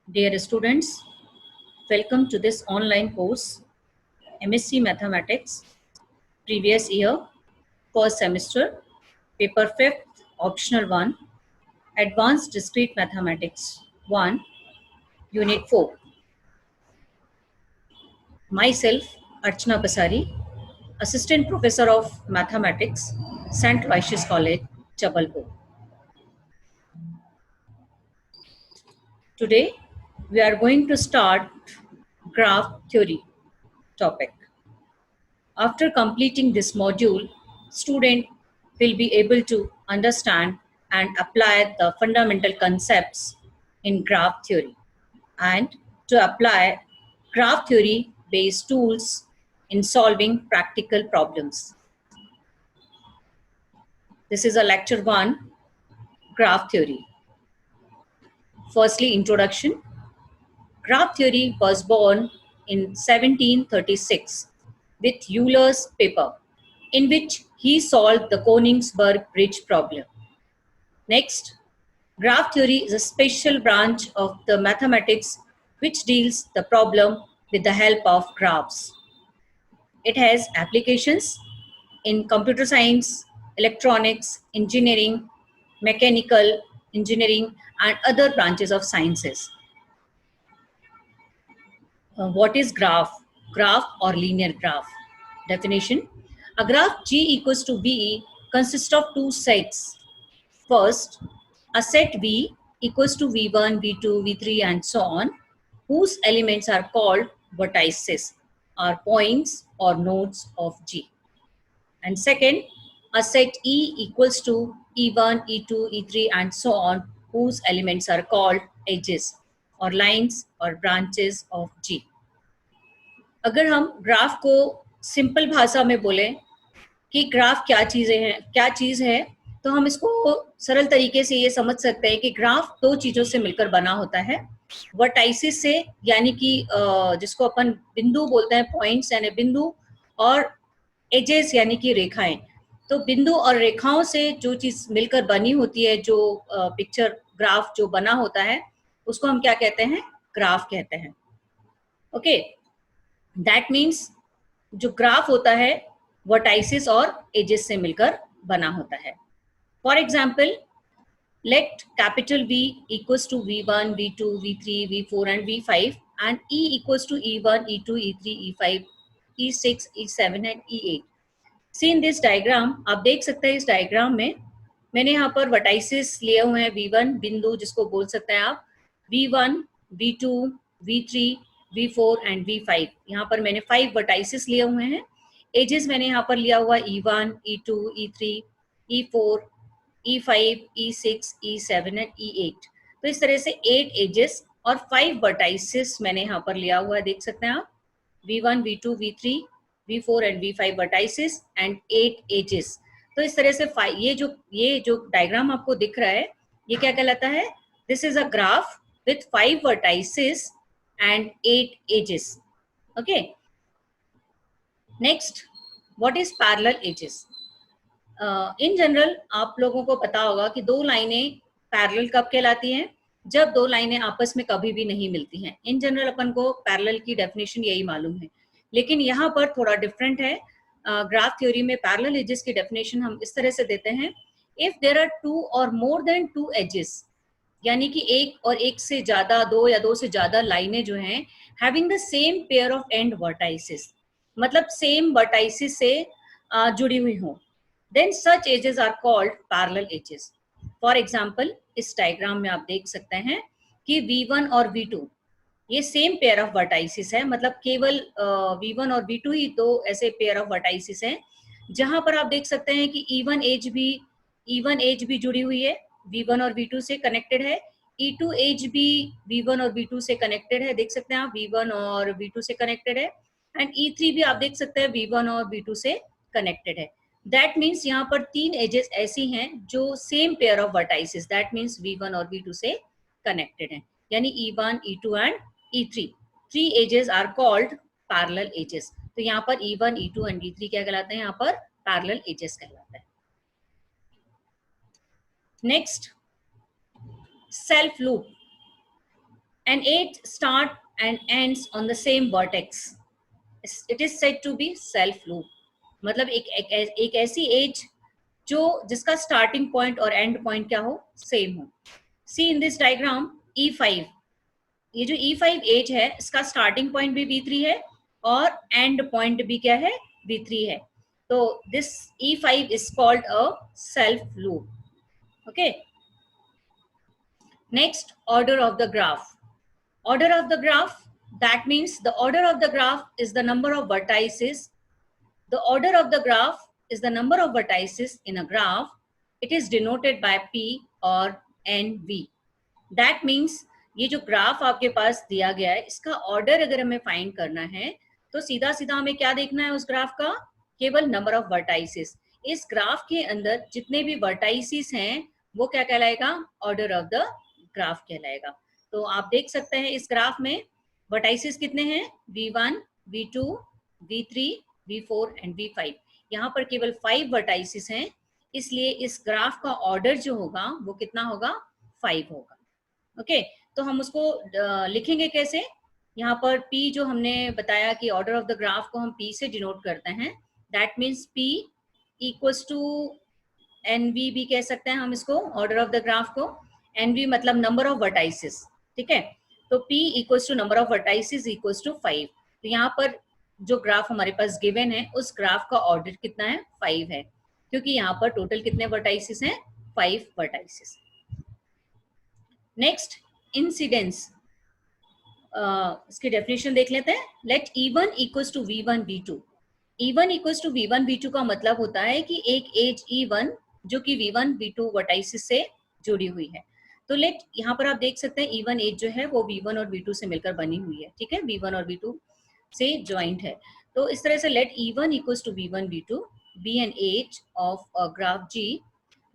Dear students, welcome to this online course MSc Mathematics, previous year, first semester, paper 5th, optional 1, Advanced Discrete Mathematics 1, Unit 4. Myself, Archana Basari, Assistant Professor of Mathematics, St. Aloysius College, Jabalpur. Today, we are going to start graph theory topic. After completing this module, student will be able to understand and apply the fundamental concepts in graph theory and to apply graph theory based tools in solving practical problems. This is a lecture 1, graph theory. Firstly, introduction. Graph theory was born in 1736 with Euler's paper, in which he solved the Königsberg Bridge problem. Next, graph theory is a special branch of the mathematics which deals the problem with the help of graphs. It has applications in computer science, electronics, engineering, mechanical engineering, and other branches of sciences. What is graph? Graph or linear graph? Definition. A graph G equals to V consists of two sets. First, a set V equals to V1, V2, V3 and so on, whose elements are called vertices, or points or nodes of G. And second, a set E equals to E1, E2, E3 and so on, whose elements are called edges or lines or branches of G. अगर हम graph को simple भाषा में बोलें कि graph क्या चीज़ है, तो हम इसको सरल तरीके से ये समझ सकते हैं कि ग्राफ दो चीज़ों से मिलकर बना होता है. वर्टाइसिस से, यानी कि जिसको अपन बिंदु बोलते हैं, पॉइंट्स यानी बिंदु, और एजेस यानी कि रेखाएं. तो बिंदु और रेखाओं से जो चीज़ मिलकर बनी होती है, जो पिक्चर ग्राफ जो बना होता है, उसको हम क्या कहते हैं? ग्राफ कहते हैं. ओके, दैट मीन्स जो ग्राफ होता है वर्टाइसिस और एजेस से मिलकर बना होता है. For example, let capital V equals to V1, V2, V3, V4 and V5 and E equals to E1, E2, E3, E5, E6, E7 and E8. See in this diagram, आप देख सकते हैं इस डायग्राम में मैंने यहाँ पर वर्टाइसिस लिए हुए हैं. V1 बिंदु जिसको बोल सकते हैं आप, V1, V2, V3, V4 and V5. यहाँ पर मैंने 5 वर्टाइसिस लिए हुए हैं. एजेस मैंने यहाँ पर लिया हुआ E1, E2, E3, E4, E5, E6, E7 and E8. तो इस तरह से 8 एजेस और 5 वर्टाइसिस मैंने यहाँ पर लिया हुआ है. देख सकते हैं आप, V1, V2, V3, V4 and V5 vertices and 8 edges. तो इस तरह से ये जो डायग्राम आपको दिख रहा है, ये क्या कहलाता है? This is a graph with 5 vertices and 8 edges. Okay, next, what is parallel edges? In general आप लोगों को पता होगा कि दो लाइनें पैरेलल कब कहलाती हैं? जब दो लाइनें आपस में कभी भी नहीं मिलती हैं. इन जनरल अपन को पैरेलल की डेफिनेशन यही मालूम है, लेकिन यहाँ पर थोड़ा डिफरेंट है. ग्राफ थ्योरी में पैरेलल एजेस की डेफिनेशन हम इस तरह से देते हैं: इफ देयर आर टू और मोर देन टू एजेस, यानी कि एक और एक से ज्यादा, दो या दो से ज्यादा लाइनें जो हैं, having the same pair of and vertices, मतलब सेम वर्टाइसिस से जुड़ी हुई हों, then such edges are called parallel edges. For example, इस डायग्राम में आप देख सकते हैं कि V1 और V2 ये सेम पेयर ऑफ वर्टाइसिस है, मतलब केवल V1 और V2 ही दो ऐसे पेयर ऑफ वर्टाइसिस हैं जहां पर आप देख सकते हैं कि E1 एज भी जुड़ी हुई है, V1 और V2 से कनेक्टेड है. E2 एज भी V1 और V2 से कनेक्टेड है. देख सकते हैं आप, V1 और V2 से कनेक्टेड है. एंड E3 भी आप देख सकते हैं V1 और V2 से कनेक्टेड है. दैट मीन्स यहाँ पर 3 एजेस ऐसी हैं जो same pair of vertices, that means V1 और V2 से कनेक्टेड हैं, यानी E1, E2 and E3. 3 edges are called parallel edges. तो यहाँ पर E1, E2 एंड E3 क्या कहलाते हैं? यहाँ पर पैरेलल एजेस कहलाता है. Next, self loop. An edge start and ends on the same vertex. It is said to be self loop. मतलब एक ऐसी एज जो जिसका स्टार्टिंग पॉइंट और एंड पॉइंट क्या हो, सेम हो. सी इन दिस डायग्राम E5, ये जो E5 एज है इसका स्टार्टिंग पॉइंट भी V3 है और एंड पॉइंट भी क्या है, V3 है. तो this E5 is called a self loop. Okay. Next, order of the graph. Order of the graph, that means the order of the graph is the number of vertices. The order of the graph is the number of vertices in a graph. It is denoted by P or NV. That means ये जो graph आपके पास दिया गया है इसका order अगर हमें find करना है तो सीधा सीधा हमें क्या देखना है उस ग्राफ का, केवल नंबर ऑफ वर्टाइसिस. इस ग्राफ के अंदर जितने भी वर्टाइसिस हैं वो क्या कहलाएगा, ऑर्डर ऑफ द ग्राफ कहलाएगा. तो आप देख सकते हैं इस ग्राफ में वर्टाइसिस कितने हैं, V1, V2, V3, V4 and V5. यहाँ पर केवल 5 वर्टाइसिस हैं, इसलिए इस ग्राफ का ऑर्डर जो होगा वो कितना होगा, 5 होगा. ओके. तो हम उसको लिखेंगे कैसे, यहाँ पर P जो हमने बताया कि ऑर्डर ऑफ द ग्राफ को हम P से डिनोट करते हैं. That means P equals to NV भी कह सकते हैं हम इसको, ऑर्डर ऑफ द ग्राफ को. NV मतलब नंबर ऑफ वर्टाइसिस. ठीक है. तो P equals to number of vertices equals to 5. तो यहाँ पर जो ग्राफ हमारे पास गिवन है उस ग्राफ का ऑर्डर कितना है, 5 है, क्योंकि यहाँ पर टोटल कितने वर्टाइसिस हैं, 5 वर्टाइसिस. Next, incidence. इसकी डेफिनेशन देख लेते हैं. Let E1 equals to V1 V2. E1 equals to V1 V2 का मतलब होता है कि एक एज E1 जो कि V1 V2 वर्टाइसिस से जुड़ी हुई है. तो लेट यहाँ पर आप देख सकते हैं E1 एज जो है वो V1 और V2 से मिलकर बनी हुई है. ठीक है, V1 और V2 से ज्वाइंट है. तो इस तरह से let E1 equals to V1 V2 be an edge of graph G,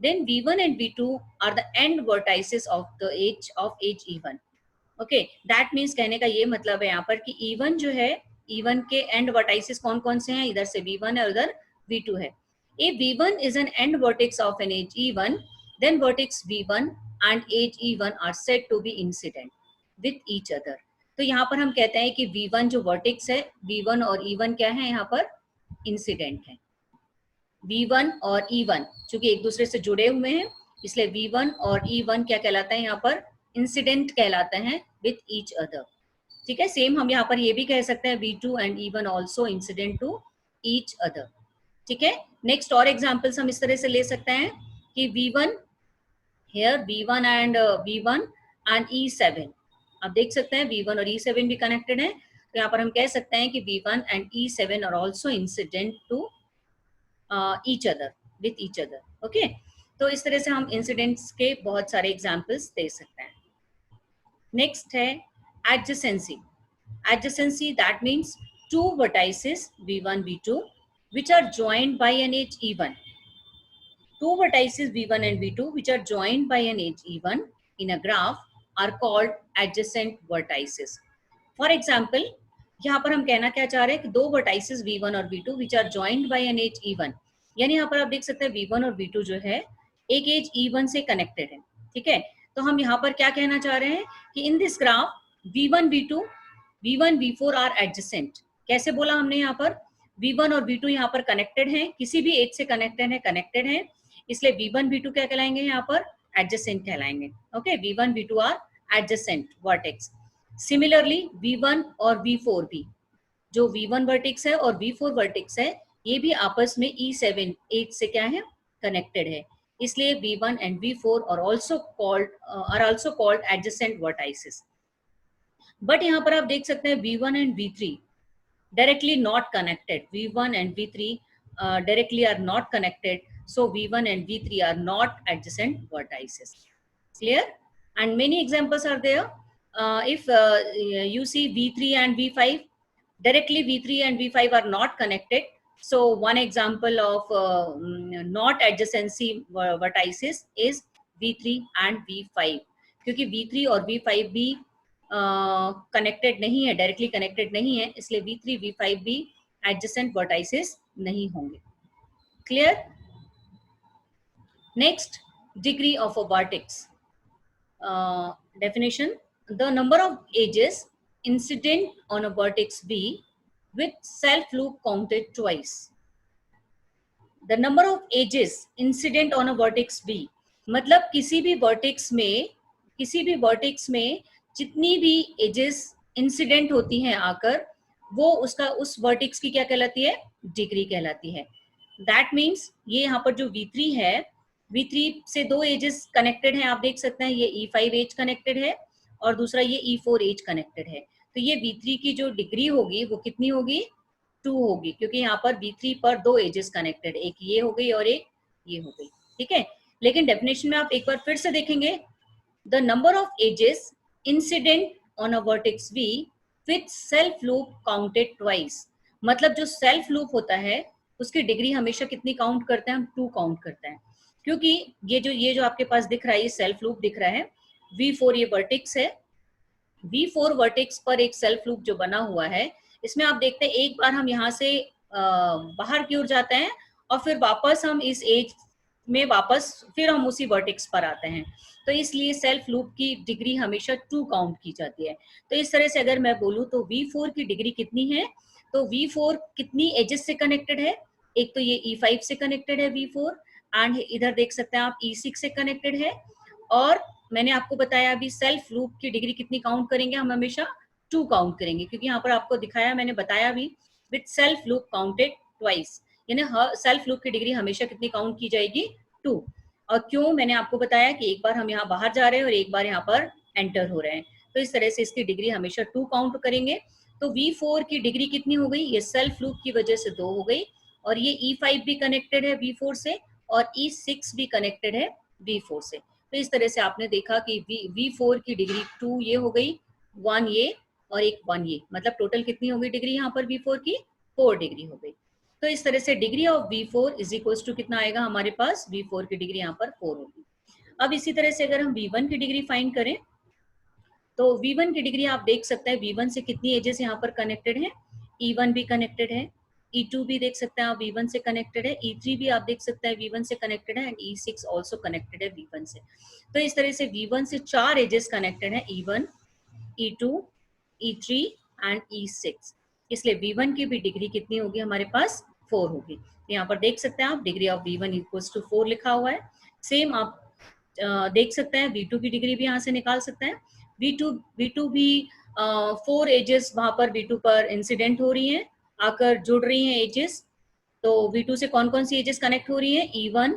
then V1 and V2 are the end vertices of the edge of edge E1. Okay. That means कहने का ये मतलब है यहाँ पर कि E1 जो है, E1 के एंड वर्टाइसिस कौन कौन से हैं, इधर से V1 है और उधर V2 है. If V1 is an end vertex of an edge E1, then vertex V1 and edge E1 are said to be incident with each other. तो यहाँ पर हम कहते हैं कि V1 जो वर्टेक्स है, V1 और E1 क्या है, यहाँ पर इंसिडेंट है. V1 और E1 चूंकि एक दूसरे से जुड़े हुए हैं इसलिए V1 और E1 क्या कहलाता है, यहाँ पर इंसिडेंट कहलाते हैं विथ ईच अदर. ठीक है. सेम हम यहाँ पर ये भी कह सकते हैं V2 and E1 also incident to each other. ठीक है. नेक्स्ट और एग्जाम्पल्स हम इस तरह से ले सकते हैं कि V1 here V1 and E7. आप देख सकते हैं V1 और E7 भी कनेक्टेड है. तो यहाँ पर हम कह सकते हैं कि V1 and E7 are also incident to each other with each other. Okay. तो इस तरह से हम इंसिडेंट्स के बहुत सारे एग्जाम्पल्स दे सकते हैं. नेक्स्ट है adjacency. Adjacency, that means two vertices V1 V2 which are joined by an edge E1. Two vertices V1 and V2 which are joined by an edge E1 in a graph are called adjacent vertices. For example, यहाँ पर हम कहना क्या चाह रहे हैं कि दो vertices V1 और V2 which are joined by an edge E1. यानी यहाँ पर आप देख सकते हैं V1 और V2 जो है एक एज E1 से कनेक्टेड है. ठीक है. तो हम यहाँ पर क्या कहना चाह रहे हैं कि in this graph V1 V2 V1 V4 are adjacent. कैसे बोला हमने, यहाँ पर V1 और V2 यहाँ पर कनेक्टेड हैं, किसी भी एज से कनेक्टेड है, इसलिए V1 V2 क्या कहलाएंगे, यहाँ पर एडजेसेंट कहलाएंगे. Okay. V1 V2 are adjacent vertex. Similarly V1 और V4 भी, जो V1 वर्टेक्स है और V4 वर्टेक्स है, ये भी आपस में E7 एज से क्या है, कनेक्टेड है. इसलिए V1 and V4 are also called adjacent vertices. But यहाँ पर आप देख सकते हैं V1 and V3 directly not connected. V1 and V3 directly are not connected. So V1 and V3 are not adjacent vertices. Clear? And many examples are there. If you see V3 and V5, directly V3 and V5 are not connected. So one example of not adjacency vertices is V3 and V5. क्योंकि V3 और V5 भी connected नहीं है, directly connected नहीं है, इसलिए V3 V5 भी adjacent vertices नहीं होंगे. Clear? Next, degree of a vertex. Definition. the number of edges incident on a vertex B with self loop counted twice. The number of edges incident on a vertex B, मतलब किसी भी vertex में जितनी भी edges incident होती हैं आकर, वो उसका उस वर्टेक्स की क्या कहलाती है, डिग्री कहलाती है. दैट मीन्स ये यहाँ पर जो V3 है, V3 से दो एजेस कनेक्टेड हैं, आप देख सकते हैं, ये E5 एज कनेक्टेड है और दूसरा ये E4 एज कनेक्टेड है. तो ये V3 की जो डिग्री होगी वो कितनी होगी, 2 होगी, क्योंकि यहाँ पर V3 पर दो एजेस कनेक्टेड, एक ये हो गई और एक ये हो गई. ठीक है, लेकिन डेफिनेशन में आप एक बार फिर से देखेंगे, the number of edges incident on a vertex V with self loop counted twice, मतलब जो सेल्फ लूप होता है उसकी डिग्री हमेशा कितनी काउंट करते हैं हम, 2 काउंट करते हैं. क्योंकि ये जो आपके पास दिख रहा है, ये सेल्फ लूप दिख रहा है, V4 ये वर्टेक्स है, V4 वर्टेक्स पर एक सेल्फ लूप जो बना हुआ है, इसमें आप देखते हैं एक बार हम यहाँ से बाहर की ओर जाते हैं और फिर वापस हम इस एज में वापस फिर हम उसी वर्टेक्स पर आते हैं. तो इसलिए सेल्फ लूप की डिग्री हमेशा 2 काउंट की जाती है. तो इस तरह से अगर मैं बोलूँ तो V4 की डिग्री कितनी है, तो V4 कितनी एजेस से कनेक्टेड है, एक तो ये E5 से कनेक्टेड है V4, एंड इधर देख सकते हैं आप E6 से कनेक्टेड है, और मैंने आपको बताया अभी सेल्फ लूप की डिग्री कितनी काउंट करेंगे हम, हमेशा 2 काउंट करेंगे, क्योंकि यहाँ पर आपको दिखाया, मैंने बताया भी, with self loop counted twice, यानी सेल्फ लूप की डिग्री हमेशा कितनी काउंट की जाएगी, 2. और क्यों, मैंने आपको बताया कि एक बार हम यहाँ बाहर जा रहे हैं और एक बार यहाँ पर एंटर हो रहे हैं, तो इस तरह से इसकी डिग्री हमेशा 2 काउंट करेंगे. तो V4 की डिग्री कितनी हो गई, ये सेल्फ लूप की वजह से 2 हो गई, और ये E5 भी कनेक्टेड है V4 से और E6 भी कनेक्टेड है V4 से. तो इस तरह से आपने देखा कि V4 की डिग्री 2 ये हो गई, 1 ये और एक 1 ये, मतलब टोटल कितनी हो गई डिग्री यहाँ पर V4 की, 4 डिग्री हो गई. तो इस तरह से degree of V4 is equals to कितना आएगा हमारे पास, V4 की डिग्री यहाँ पर 4 होगी. अब इसी तरह से अगर हम V1 की डिग्री फाइंड करें, तो V1 की डिग्री आप देख सकते हैं, V1 से कितनी एजेस यहाँ पर कनेक्टेड है, E1 भी कनेक्टेड है, E2 भी देख सकते हैं आप V1 से कनेक्टेड है, E3 भी आप देख सकते हैं V1 से कनेक्टेड है, एंड E6 ऑल्सो कनेक्टेड है V1 से. तो इस तरह से V1 से 4 एजेस कनेक्टेड है, E1, E2, E3 and E6. इसलिए V1 की भी डिग्री कितनी होगी हमारे पास, 4 होगी. तो यहाँ पर देख सकते हैं आप, degree of V1 equals to 4 लिखा हुआ है. सेम आप देख सकते हैं V2 की डिग्री भी यहाँ से निकाल सकते हैं. V2 भी 4 एजेस वहां पर V2 पर इंसिडेंट हो रही हैं, आकर जुड़ रही हैं एजेस. तो V2 से कौन कौन सी एजेस कनेक्ट हो रही हैं, E1,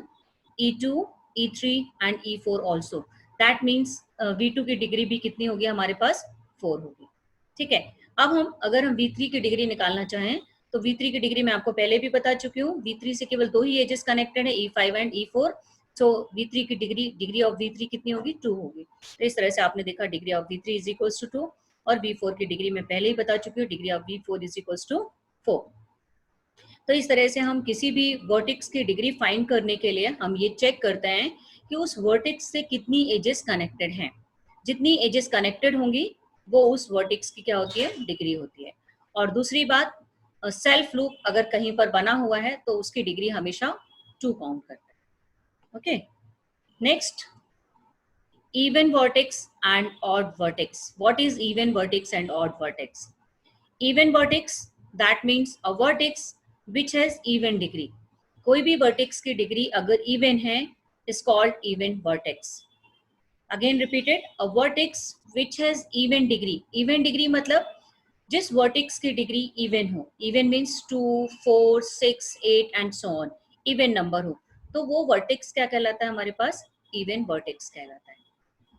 E2, E3 and E4 also. That means V2 की डिग्री भी कितनी होगी हमारे पास, 4 होगी. ठीक है, अब अगर हम V3 की डिग्री निकालना चाहें, तो V3 की डिग्री मैं आपको पहले भी बता चुकी हूँ, V3 से केवल 2 ही एजेस कनेक्टेड है, E5 एंड E4. तो V3 की डिग्री ऑफ V3 कितनी होगी, 2 होगी. तो इस तरह से आपने देखा degree of V3 is equals to 2, और V4 की डिग्री मैं पहले ही बता चुकी हूँ, degree of V4 is equals to 4. तो इस तरह से हम किसी भी वर्टेक्स की डिग्री फाइंड करने के लिए हम ये चेक करते हैं कि उस वर्टेक्स से कितनी एजेस कनेक्टेड हैं. जितनी एजेस कनेक्टेड होंगी वो उस वर्टेक्स की क्या होती है, डिग्री होती है. और दूसरी बात, सेल्फ लूप अगर कहीं पर बना हुआ है तो उसकी डिग्री हमेशा 2 काउंट करता है. Okay, next, even vertex and odd vertex. What is even vertex and odd vertex? Even vertex, that means a vertex which has even degree. कोई भी vertex की डिग्री अगर even है is called even vertex. Again repeated, a vertex which has even degree. Even degree मतलब जिस vertex की degree even हो. Even means 2, 4, 6, 8 and so on. Even number हो, तो वो vertex क्या कहलाता है हमारे पास, even vertex कहलाता है.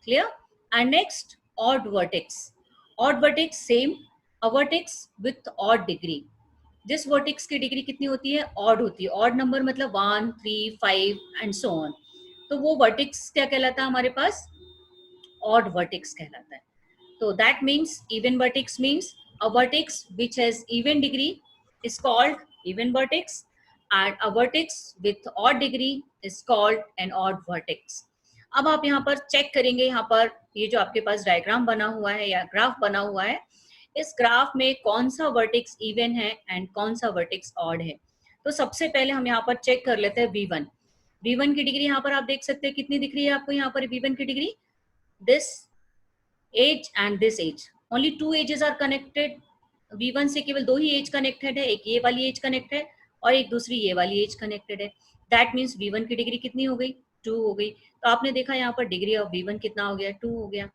Clear? And next, odd vertex. Odd vertex same, a vertex with odd degree. जिस vertex की डिग्री कितनी होती है, odd होती है. odd number मतलब 1, 3, 5 and so on. तो वो vertex क्या कहलाता है हमारे पास, odd vertex कहलाता है. तो that means even vertex means a vertex which has even degree is called even vertex, and a vertex with odd degree is called an odd vertex. अब आप यहाँ पर चेक करेंगे, यहाँ पर ये जो आपके पास डायग्राम बना हुआ है या ग्राफ बना हुआ है, इस ग्राफ में कौन सा वर्टेक्स इवन है एंड कौन सा वर्टेक्स ऑड है. तो सबसे पहले हम यहाँ पर चेक कर लेते हैं V1. V1 की डिग्री यहाँ पर आप देख सकते हैं कितनी दिख रही है आपको, यहाँ पर V1 की degree, this edge and this edge, only 2 edges are connected. V1 से केवल 2 ही एज कनेक्टेड है, एक ये वाली एज कनेक्ट है और एक दूसरी ये वाली एज कनेक्टेड है। दैट मीन्स V1 की डिग्री कितनी हो गई, 2 हो गई। तो आपने देखा यहाँ पर डिग्री ऑफ V1 कितना हो गया, 2 हो गया।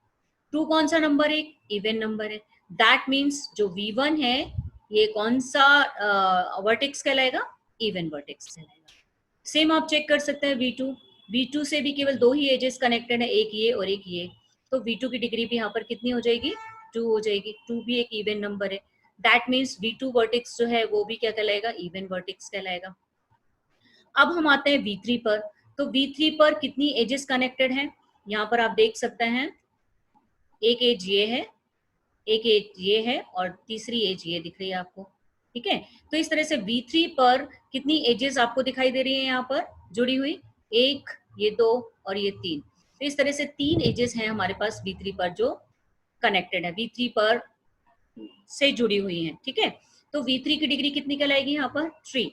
2 कौन सा नंबर है, इवन नंबर है। दैट मीन्स जो V1 है ये कौन सा वर्टेक्स कहलाएगा, इवन वर्टेक्स कहलाएगा। सेम आप चेक कर सकते हैं V2, V2 से भी केवल 2 ही एजेस कनेक्टेड है, एक ये और एक ये। तो V2 की डिग्री भी यहाँ पर कितनी हो जाएगी, 2 हो जाएगी। 2 भी एक इवन नंबर है। दैट मीन्स V2 वर्टेक्स जो है वो भी क्या कहलाएगा, इवन वर्टेक्स कहलाएगा। अब हम आते हैं V3 पर। तो V3 पर कितनी एजेस कनेक्टेड हैं, यहाँ पर आप देख सकते हैं एक एज ये है, एक एज ये है और तीसरी एज ये दिख रही है आपको। ठीक है, तो इस तरह से V3 पर कितनी एजेस आपको दिखाई दे रही है यहाँ पर जुड़ी हुई, एक, ये 2 और ये 3। तो इस तरह से 3 एजेस हैं हमारे पास V3 पर जो कनेक्टेड है, V3 पर से जुड़ी हुई हैं। ठीक है, तो V3 की डिग्री कितनी कहलाएगी यहाँ पर, 3।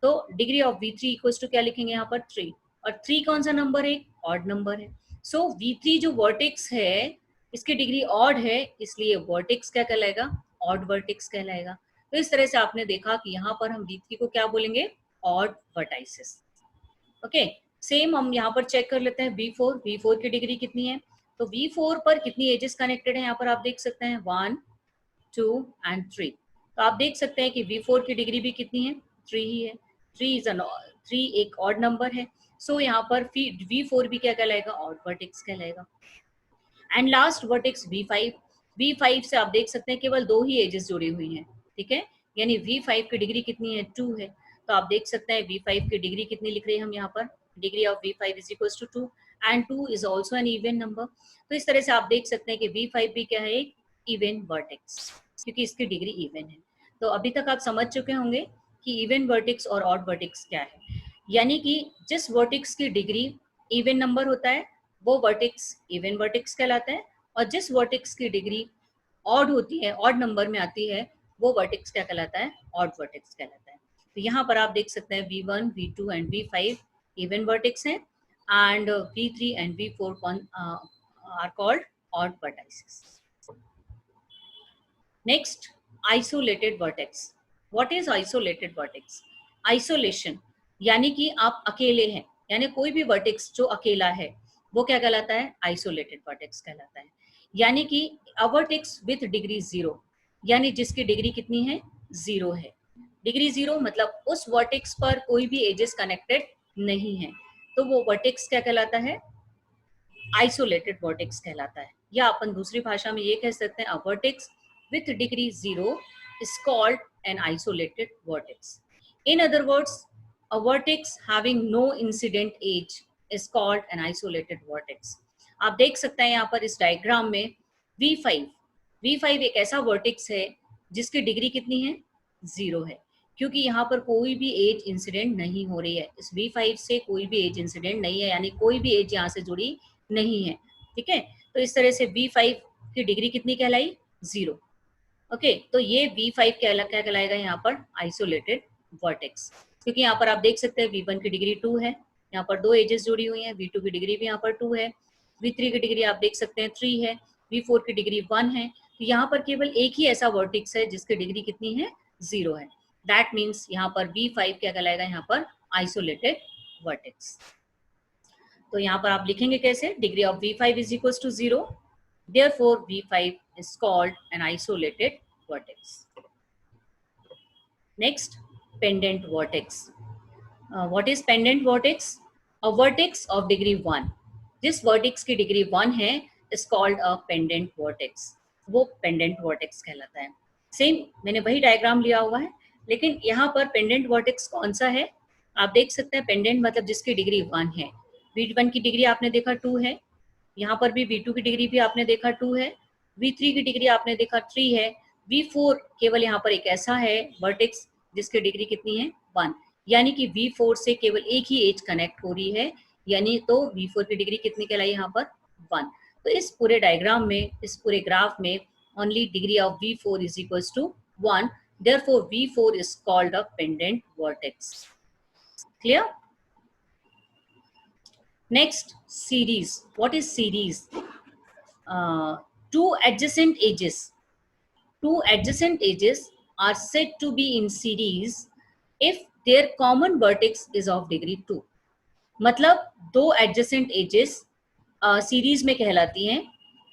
तो degree of V3 equals to क्या लिखेंगे यहाँ पर, 3। और 3 कौन सा नंबर है, ऑड नंबर है। सो V3 जो वर्टेक्स है इसकी डिग्री ऑड है, इसलिए वर्टेक्स क्या कहलाएगा, ऑड वर्टेक्स कहलाएगा। तो इस तरह से आपने देखा कि यहाँ पर हम V3 को क्या बोलेंगे, ऑड वर्टाइसिस। ओके, सेम हम यहाँ पर चेक कर लेते हैं V4। V4 की डिग्री कितनी है, तो V4 पर कितनी एजेस कनेक्टेड है, यहाँ पर आप देख सकते हैं 1, 2 एंड 3। तो आप देख सकते हैं कि V4 की डिग्री भी कितनी है, 3 ही है। 3 एक ऑड नंबर है। सो यहाँ पर V4 भी क्या कहलाएगा, ऑड वर्टेक्स कहलाएगा। And last vertex V5। V5 से आप देख सकते हैं केवल 2 ही एजेस जुड़ी हुई हैं। ठीक है, यानी V5 की डिग्री कितनी है, 2 है। तो आप देख सकते हैं V5 की डिग्री कितनी लिख रहे हैं हम यहाँ पर, degree of V5 is equal to 2 and 2 is also an even number. तो इस तरह से आप देख सकते हैं कि V5 भी क्या है, एक इवन वर्टेक्स, क्योंकि इसकी डिग्री इवन है। तो अभी तक आप समझ चुके होंगे कि इवन वर्टेक्स और ऑड वर्टेक्स क्या है। यानी कि जिस वर्टेक्स की डिग्री इवन नंबर होता है वो वर्टेक्स इवन वर्टेक्स कहलाता है, और जिस वर्टेक्स की डिग्री ऑड होती है, ऑड नंबर में आती है, वो वर्टेक्स क्या कहलाता है, ऑड वर्टेक्स कहलाता है। तो यहाँ पर आप देख सकते हैं V1, V2 and V5 even vertex हैं and V3 and V4 are called odd vertices. Next, isolated vertex. What is isolated vertex, isolation यानी कि आप अकेले हैं, यानी कोई भी वर्टेक्स जो अकेला है वो क्या कहलाता है, आइसोलेटेड वर्टेक्स कहलाता है। यानी कि अ वर्टेक्स विथ डिग्री 0, यानी जिसकी डिग्री कितनी है, 0 है। डिग्री 0 मतलब उस वर्टेक्स पर कोई भी एजेस कनेक्टेड नहीं है, तो वो वर्टेक्स क्या कहलाता है, आइसोलेटेड वर्टेक्स कहलाता है। या अपन दूसरी भाषा में ये कह सकते हैं, अ vertex with degree 0 is called an isolated vertex. In other words, a vertex having no incident edge is called an isolated vertex. आप देख सकते हैं यहाँ पर इस डायग्राम में V5, V5 एक ऐसा वर्टेक्स है जिसकी डिग्री कितनी है, 0 है, क्योंकि यहाँ पर कोई भी एज इंसिडेंट नहीं हो रही है। इस V5 से कोई भी एज इंसिडेंट नहीं है, यानी कोई भी एज यहाँ से जुड़ी नहीं है। ठीक है, तो इस तरह से V5 की डिग्री कितनी कहलाई, 0। ओके, तो ये V5 क्या कहलाएगा यहाँ पर, आइसोलेटेड वर्टेक्स, क्योंकि यहाँ पर आप देख सकते हैं V1 की डिग्री 2 है, यहाँ पर 2 एजेस जुड़ी हुई हैं, V2 की डिग्री भी यहाँ पर 2 है, V3 की डिग्री आप देख सकते हैं 3 है, V4 की डिग्री 1 है। तो यहाँ पर केवल एक ही ऐसा वर्टेक्स है जिसकी डिग्री कितनी है, 0 है। दैट मीन्स यहाँ पर V5 क्या कहलाएगा, यहाँ पर आइसोलेटेड वर्टेक्स। तो यहाँ पर आप लिखेंगे कैसे, degree of V5 is equal to 0, therefore V5 is called an isolated vertex. Next, pendant vertex. What is pendant vertex? A vertex of degree 1. जिस vertex की डिग्री 1 है is called a pendant vertex. वो pendant vertex कहलाता है। Same मैंने वही diagram लिया हुआ है, लेकिन यहाँ पर pendant vertex कौन सा है, आप देख सकते हैं pendant मतलब जिसकी डिग्री 1 है। V1 की डिग्री आपने देखा 2 है, यहाँ पर भी V2 की डिग्री भी आपने देखा 2 है, V3 की डिग्री आपने देखा 3 है, V4 केवल यहाँ पर एक ऐसा है वर्टेक्स जिसकी डिग्री कितनी है, 1, यानी कि V4 से केवल एक ही एज कनेक्ट हो रही है, यानी तो V4 की डिग्री कितनी कहलाई यहाँ पर, 1। तो इस पूरे डायग्राम में, इस पूरे ग्राफ में only degree of V4 is equals to 1, therefore V4 is called a pendant vertex. Clear? Next, series. What is series? two adjacent edges are said to be in series if their common vertex is of degree 2. मतलब दो adjacent edges series में कहलाती हैं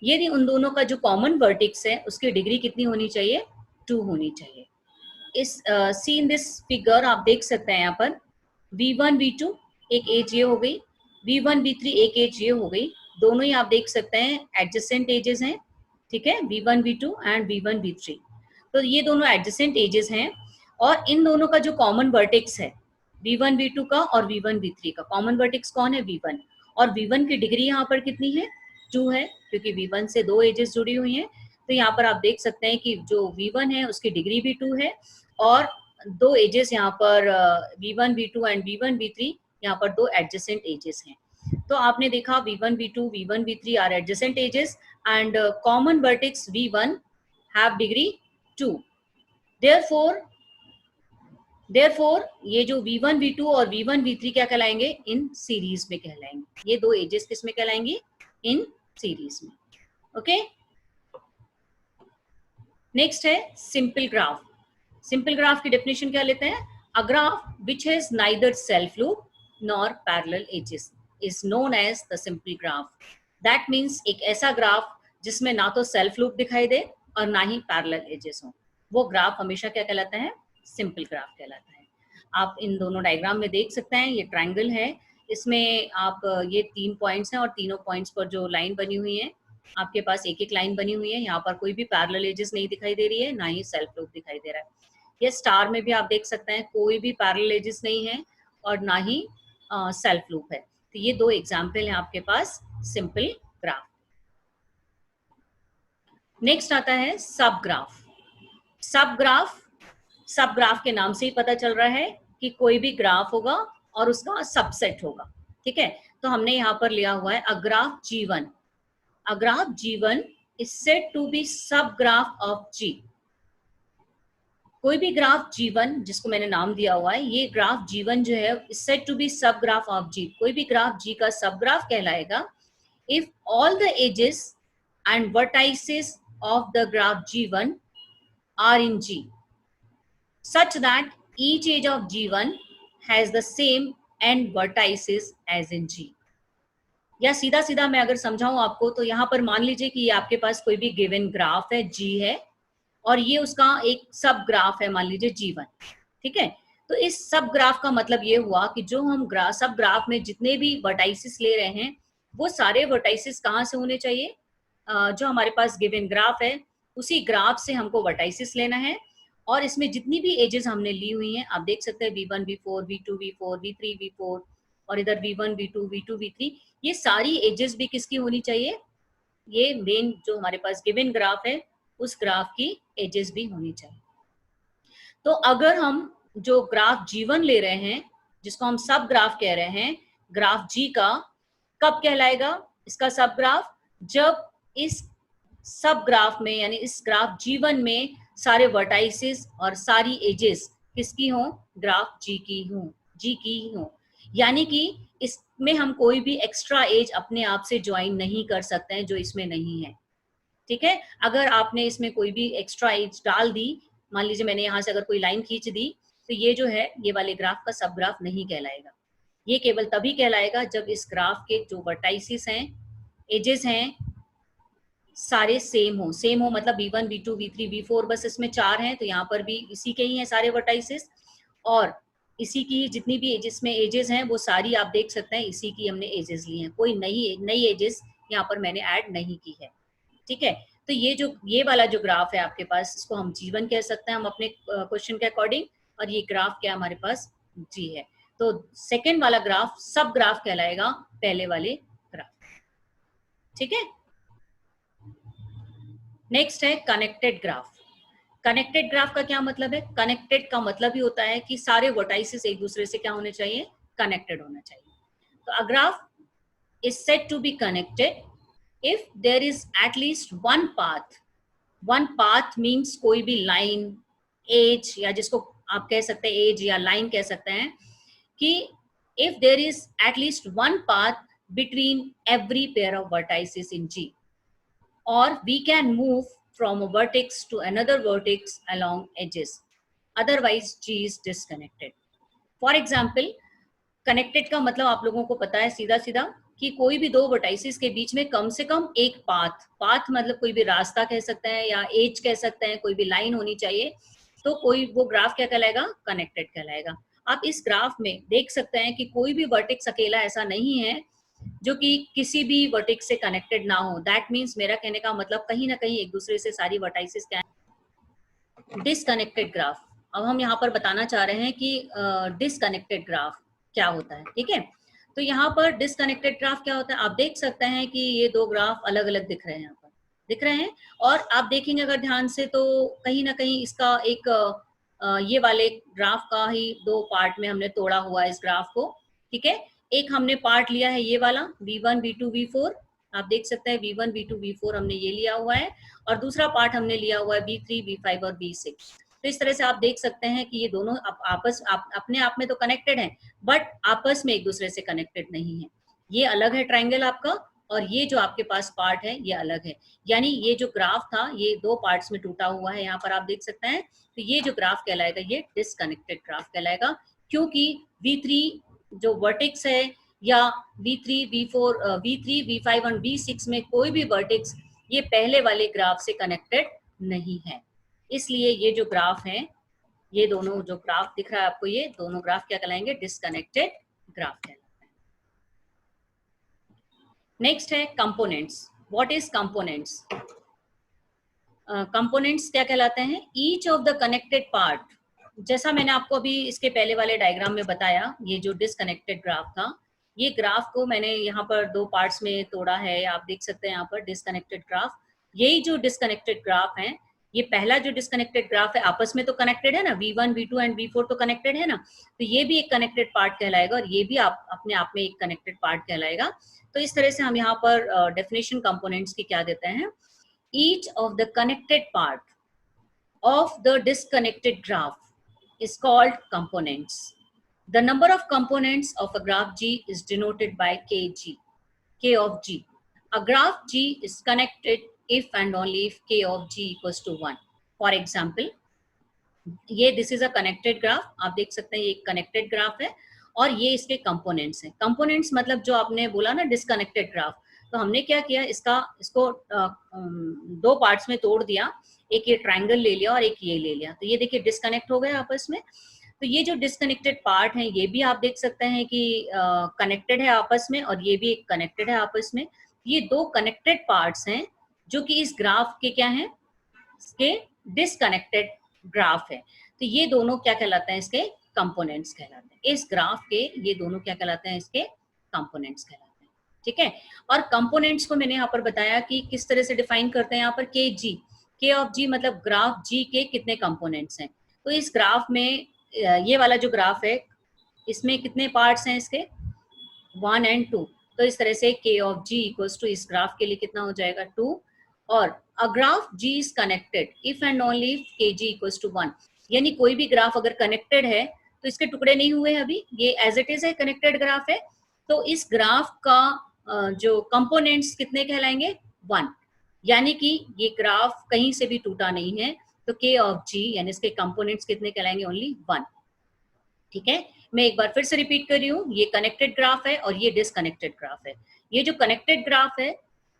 यदि उन दोनों का जो कॉमन वर्टेक्स है उसकी डिग्री कितनी होनी चाहिए, 2 होनी चाहिए. इस सी इन दिस फिगर आप देख सकते हैं यहाँ पर V1 V2 एक एज ये हो गई, V1 V3 एक एज ये हो गई, दोनों ही आप देख सकते हैं एडजेसेंट एजेस हैं. ठीक है, V1 V2 and V1 V3. तो ये दोनों एडजेसेंट एजेस हैं और इन दोनों का जो कॉमन वर्टेक्स है V1 V2 का और V1 V3 का, कॉमन वर्टेक्स कौन है, V1, और V1 की डिग्री यहाँ पर कितनी है, 2 है, क्योंकि V1 से दो एजेस जुड़ी हुई हैं. तो यहाँ पर आप देख सकते हैं कि जो V1 है उसकी डिग्री भी 2 है और दो एजेस यहाँ पर V1 V2 and V1 V3 यहाँ पर दो एडजेसेंट एजेस हैं. तो आपने देखा V1 V2 V1 V3 are adjacent edges and common vertex V1 have degree 2. Therefore ये जो V1 V2 और V1 V3 क्या कहलाएंगे, इन सीरीज में कहलाएंगे. ये दो एजेस किस में कहलाएंगे, इन सीरीज में. ओके, नेक्स्ट है सिंपल ग्राफ. सिंपल ग्राफ की डेफिनेशन क्या लेते हैं, a graph which has neither self loop nor parallel edges is known as the simple graph. That means एक ऐसा ग्राफ जिसमें ना तो सेल्फ लूप दिखाई दे और ना ही पैरेलल एजेस हो, वो ग्राफ हमेशा क्या कहलाता है, सिंपल ग्राफ कहलाता है. आप इन दोनों डायग्राम में देख सकते हैं, ये ट्रायंगल है, इसमें आप ये 3 पॉइंट्स हैं और तीनों पॉइंट्स पर जो लाइन बनी हुई है आपके पास एक एक लाइन बनी हुई है. यहाँ पर कोई भी पैरेलल एजेस नहीं दिखाई दे रही है, ना ही सेल्फ लूप दिखाई दे रहा है. ये स्टार में भी आप देख सकते हैं कोई भी पैरेलल एजेस नहीं है और ना ही सेल्फ लूप है. तो ये दो एग्जाम्पल हैं आपके पास सिंपल ग्राफ. नेक्स्ट आता है सब ग्राफ. सब ग्राफ के नाम से ही पता चल रहा है कि कोई भी ग्राफ होगा और उसका सबसेट होगा. ठीक है, तो हमने यहाँ पर लिया हुआ है a graph G1. A graph G1 is said to be subgraph of G. कोई भी ग्राफ G1 जिसको मैंने नाम दिया हुआ है, ये ग्राफ G1 जो है is said to be subgraph of G. कोई भी ग्राफ G का सबग्राफ कहलाएगा if all the edges and vertices of the graph G1 are in G such that each edge of G1 has the same end vertices as in G. या सीधा सीधा मैं अगर समझाऊं आपको तो यहाँ पर मान लीजिए कि ये आपके पास कोई भी गिवन ग्राफ है G है और ये उसका एक सब ग्राफ है, मान लीजिए G1. ठीक है, तो इस सब ग्राफ का मतलब ये हुआ कि जो हम सब ग्राफ में जितने भी वर्टाइसिस ले रहे हैं वो सारे वर्टाइसिस कहाँ से होने चाहिए, जो हमारे पास गिवन ग्राफ है उसी ग्राफ से हमको वर्टाइसिस लेना है. और इसमें जितनी भी एजेस हमने ली हुई हैं आप देख सकते हैं V1 V4 V2 V4 V3 V4 और इधर V1 V2 V2 V3, ये सारी एजेस भी किसकी होनी चाहिए, ये मेन जो हमारे पास गिवन ग्राफ है उस ग्राफ की एजेस भी होनी चाहिए. तो अगर हम जो ग्राफ G1 ले रहे हैं जिसको हम सब ग्राफ कह रहे हैं, ग्राफ G का कब कहलाएगा इसका सब ग्राफ, जब इस सब ग्राफ में यानी इस ग्राफ G1 में सारे वर्टाइसेस और सारी एजेस किसकी हो, ग्राफ G की हो. यानी कि इसमें हम कोई भी एक्स्ट्रा एज अपने आप से ज्वाइन नहीं कर सकते हैं जो इसमें नहीं है. ठीक है, अगर आपने इसमें कोई भी एक्स्ट्रा एज डाल दी, मान लीजिए मैंने यहाँ से अगर कोई लाइन खींच दी, तो ये जो है ये वाले ग्राफ का सब ग्राफ नहीं कहलाएगा. ये केवल तभी कहलाएगा जब इस ग्राफ के जो वर्टाइसिस हैं, एजेस हैं, सारे सेम हो मतलब V1 V2 V3 V4 बस इसमें 4 हैं, तो यहाँ पर भी इसी के ही हैं सारे वर्टाइसिस और इसी की जितनी भी एजेस में एजेस हैं वो सारी आप देख सकते हैं इसी की हमने एजेस ली हैं, कोई नई एजेस यहाँ पर मैंने ऐड नहीं की है. ठीक है, तो ये वाला जो ग्राफ है आपके पास इसको हम G1 कह सकते हैं हम अपने क्वेश्चन के अकॉर्डिंग, और ये ग्राफ क्या हमारे पास G है. तो सेकेंड वाला ग्राफ सब ग्राफ कहलाएगा पहले वाले ग्राफ. ठीक है, नेक्स्ट है कनेक्टेड ग्राफ. कनेक्टेड ग्राफ का क्या मतलब है, कनेक्टेड का मतलब ही होता है कि सारे वर्टाइसिस एक दूसरे से क्या होने चाहिए, कनेक्टेड होना चाहिए. तो a graph is said to be connected if there is at least one path means कोई भी लाइन, एज, या जिसको आप कह सकते हैं एज या लाइन कह सकते हैं, कि if there is at least one path between every pair of vertices in G. or we can move from a vertex to another vertex along edges. Otherwise, G is disconnected. For example, connected का मतलब आप लोगों को पता है सीधा सीधा कि कोई भी दो वर्टाइसिस के बीच में कम से कम एक पाथ मतलब कोई भी रास्ता कह सकते हैं या एज कह सकते हैं, कोई भी लाइन होनी चाहिए, तो कोई वो ग्राफ क्या कहलाएगा, कनेक्टेड कहलाएगा। आप इस ग्राफ में देख सकते हैं कि कोई भी वर्टेक्स अकेला ऐसा नहीं है जो कि किसी भी वर्टेक्स से कनेक्टेड ना हो। दैट मीन्स मेरा कहने का मतलब कहीं ना कहीं एक दूसरे से सारी वर्टाइसिस क्या है, डिसकनेक्टेड ग्राफ। अब हम यहाँ पर बताना चाह रहे हैं कि डिसकनेक्टेड ग्राफ क्या होता है, ठीक है। तो यहाँ पर डिसकनेक्टेड ग्राफ क्या होता है, आप देख सकते हैं कि ये दो ग्राफ अलग अलग दिख रहे हैं, यहाँ पर दिख रहे हैं, और आप देखेंगे अगर ध्यान से तो कहीं ना कहीं इसका एक ये वाले ग्राफ का ही दो पार्ट में हमने तोड़ा हुआ है इस ग्राफ को, ठीक है। एक हमने पार्ट लिया है ये वाला V1 V2 V4, आप देख सकते हैं V1 V2 V4 हमने ये लिया हुआ है, और दूसरा पार्ट हमने लिया हुआ है V3 V5 और V6। तो इस तरह से आप देख सकते हैं कि ये दोनों अपने आप में तो कनेक्टेड हैं, बट आपस में एक दूसरे से कनेक्टेड नहीं है। ये अलग है ट्राइंगल आपका, और ये जो आपके पास पार्ट है ये अलग है। यानी ये जो ग्राफ था ये दो पार्ट्स में टूटा हुआ है, यहाँ पर आप देख सकते हैं। तो ये जो ग्राफ कहलाएगा ये डिसकनेक्टेड ग्राफ कहलाएगा, क्योंकि V3 जो वर्टेक्स है या V3 V4 V3 V5 और V6 में कोई भी वर्टेक्स ये पहले वाले ग्राफ से कनेक्टेड नहीं है। इसलिए ये जो ग्राफ है, ये दोनों जो ग्राफ दिख रहा है आपको, ये दोनों ग्राफ क्या कहलाएंगे, डिसकनेक्टेड ग्राफ कहलाएंगे। नेक्स्ट है components. What is components? Components क्या कहलाते हैं, each of the connected part. जैसा मैंने आपको अभी इसके पहले वाले डायग्राम में बताया, ये जो डिसकनेक्टेड ग्राफ था, ये ग्राफ को मैंने यहाँ पर दो पार्ट्स में तोड़ा है, आप देख सकते हैं यहाँ पर डिसकनेक्टेड ग्राफ। यही जो डिसकनेक्टेड ग्राफ है, ये पहला जो डिसकनेक्टेड ग्राफ है आपस में तो कनेक्टेड है ना, V1 V2 एंड V4 तो कनेक्टेड है ना, तो ये भी एक कनेक्टेड पार्ट कहलाएगा, और ये भी अपने आप में एक कनेक्टेड पार्ट कहलाएगा। तो इस तरह से हम यहाँ पर डेफिनेशन कंपोनेंट्स की क्या देते हैं, each of the connected part of the disconnected graph is called components. The number of components of a graph G is denoted by Kg, K of G. A graph G is connected if and only if K of G equals to 1. For example, ये this is a connected graph, आप देख सकते हैं ये एक connected graph है, और ये इसके कंपोनेंट्स हैं। कंपोनेंट्स मतलब जो आपने बोला ना डिसकनेक्टेड ग्राफ, तो हमने क्या किया, इसको दो पार्ट्स में तोड़ दिया, एक ये ट्रायंगल ले लिया और एक ये ले लिया, तो ये देखिए डिसकनेक्ट हो गए आपस में। तो ये जो डिसकनेक्टेड पार्ट है ये भी आप देख सकते हैं कि कनेक्टेड है आपस में, और ये भी एक कनेक्टेड है आपस में। ये दो कनेक्टेड पार्ट्स हैं जो कि इस ग्राफ के क्या हैं, इसके डिसकनेक्टेड ग्राफ है। तो ये दोनों क्या कहलाते हैं, इसके कंपोनेंट्स कहलाते हैं। इस ग्राफ के ये दोनों क्या कहलाते हैं, इसके कंपोनेंट्स कहलाते हैं, ठीक है। और कंपोनेंट्स को मैंने यहाँ पर बताया कि किस तरह से डिफाइन करते हैं, यहाँ पर के ऑफ जी मतलब ग्राफ जी के कितने कंपोनेंट्स हैं। तो इस ग्राफ में ये वाला जो ग्राफ है इसमें कितने पार्ट्स हैं इसके, 1 and 2। तो इस तरह से के ऑफ जी इक्वल्स टू इस ग्राफ के लिए कितना हो जाएगा, 2। और a graph G is connected if and only if Kg equals to 1। यानी कोई भी ग्राफ अगर कनेक्टेड है तो इसके टुकड़े नहीं हुए अभी, ये एज इट इज है, कनेक्टेड ग्राफ है। तो इस ग्राफ का जो कंपोनेंट्स कितने कहलाएंगे, 1। यानी कि ये ग्राफ कहीं से भी टूटा नहीं है, तो K ऑफ G यानी इसके कंपोनेंट्स कितने कहलाएंगे, ओनली 1, ठीक है। मैं एक बार फिर से रिपीट कर रही हूँ, ये कनेक्टेड ग्राफ है और ये डिसकनेक्टेड ग्राफ है। ये जो कनेक्टेड ग्राफ है,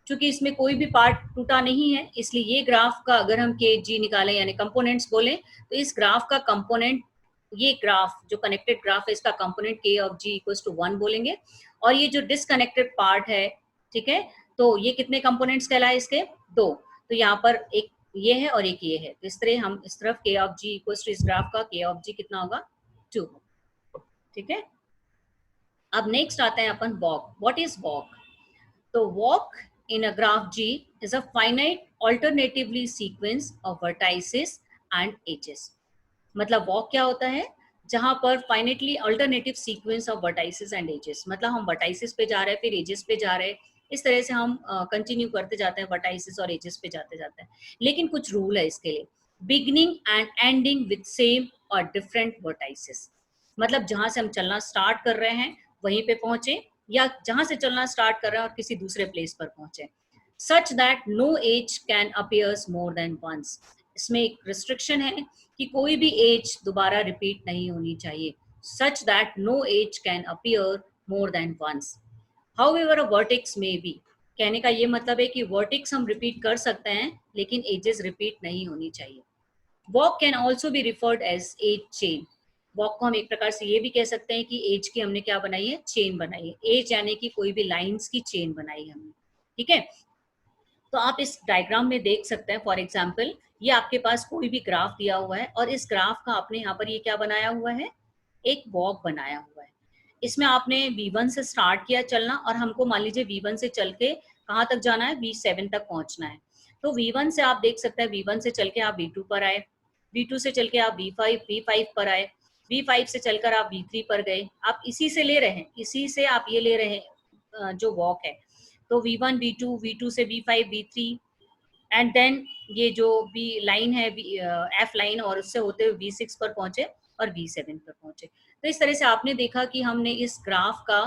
चूंकि इसमें कोई भी पार्ट टूटा नहीं है, इसलिए ये ग्राफ का अगर हम के जी निकालें यानी कंपोनेंट्स बोलें, तो इस ग्राफ का कंपोनेंट, ये ग्राफ जो कनेक्टेड ग्राफ है इसका कंपोनेंट के ऑफ जी इक्वल्स टू 1 बोलेंगे। और ये जो डिसकनेक्टेड पार्ट है, ठीक है, तो ये कितने कंपोनेंट्स कहलाए इसके, 2। तो यहाँ पर एक ये है और एक ये है, तो इस तरह हम इस तरफ के ऑफ जी इक्वल्स टू इस ग्राफ का के ऑफ जी कितना होगा, 2, ठीक है। अब नेक्स्ट आते हैं अपन वॉक। What is walk? तो walk in a graph G is a finite alternatively sequence of vertices and edges। मतलब walk क्या होता है, जहां पर finitely alternative sequence of vertices and edges, मतलब हम vertices पे जा रहे हैं फिर edges पे जा रहे हैं, इस तरह से हम कंटिन्यू करते जाते हैं vertices और edges पे जाते जाते हैं। लेकिन कुछ रूल है इसके लिए, beginning and ending with same or different vertices। मतलब जहां से हम चलना स्टार्ट कर रहे हैं वहीं पे पहुंचे, या जहां से चलना स्टार्ट कर रहे हैं और किसी दूसरे प्लेस पर पहुंचे। Such that no edge can appears more than once. इसमें एक रिस्ट्रिक्शन है कि कोई भी एज दोबारा रिपीट नहीं होनी चाहिए। Such that no edge can appear more than once. However a vertex may be, कहने का ये मतलब है कि वर्टेक्स हम रिपीट कर सकते हैं लेकिन एजेस रिपीट नहीं होनी चाहिए। Walk can also be referred as edge chain. Walk को हम एक प्रकार से ये भी कह सकते हैं कि एज की हमने क्या बनाई है, चेन बनाई है। एज यानी कि कोई भी लाइंस की चेन बनाई हमने, ठीक है। तो आप इस डायग्राम में देख सकते हैं, फॉर एग्जाम्पल ये आपके पास कोई भी ग्राफ दिया हुआ है और इस ग्राफ का आपने यहाँ पर ये क्या बनाया हुआ है, एक वॉक बनाया हुआ है। इसमें आपने V1 से स्टार्ट किया चलना और हमको मान लीजिए V1 से चल के कहाँ तक जाना है, V7 तक पहुंचना है। तो V1 से आप देख सकते हैं, V1 से चल के आप V2 पर आए, V2 से चल के आप V5 पर आए, V5 से चलकर आप V3 पर गए। आप इसी से ले रहे हैं, इसी से आप ये ले रहे हैं जो वॉक है। तो V1 V2, V2 से V5 V3 एंड देन ये जो बी लाइन है एफ लाइन, और उससे होते हुए V6 पर पहुंचे और V7 पर पहुंचे। तो इस तरह से आपने देखा कि हमने इस ग्राफ का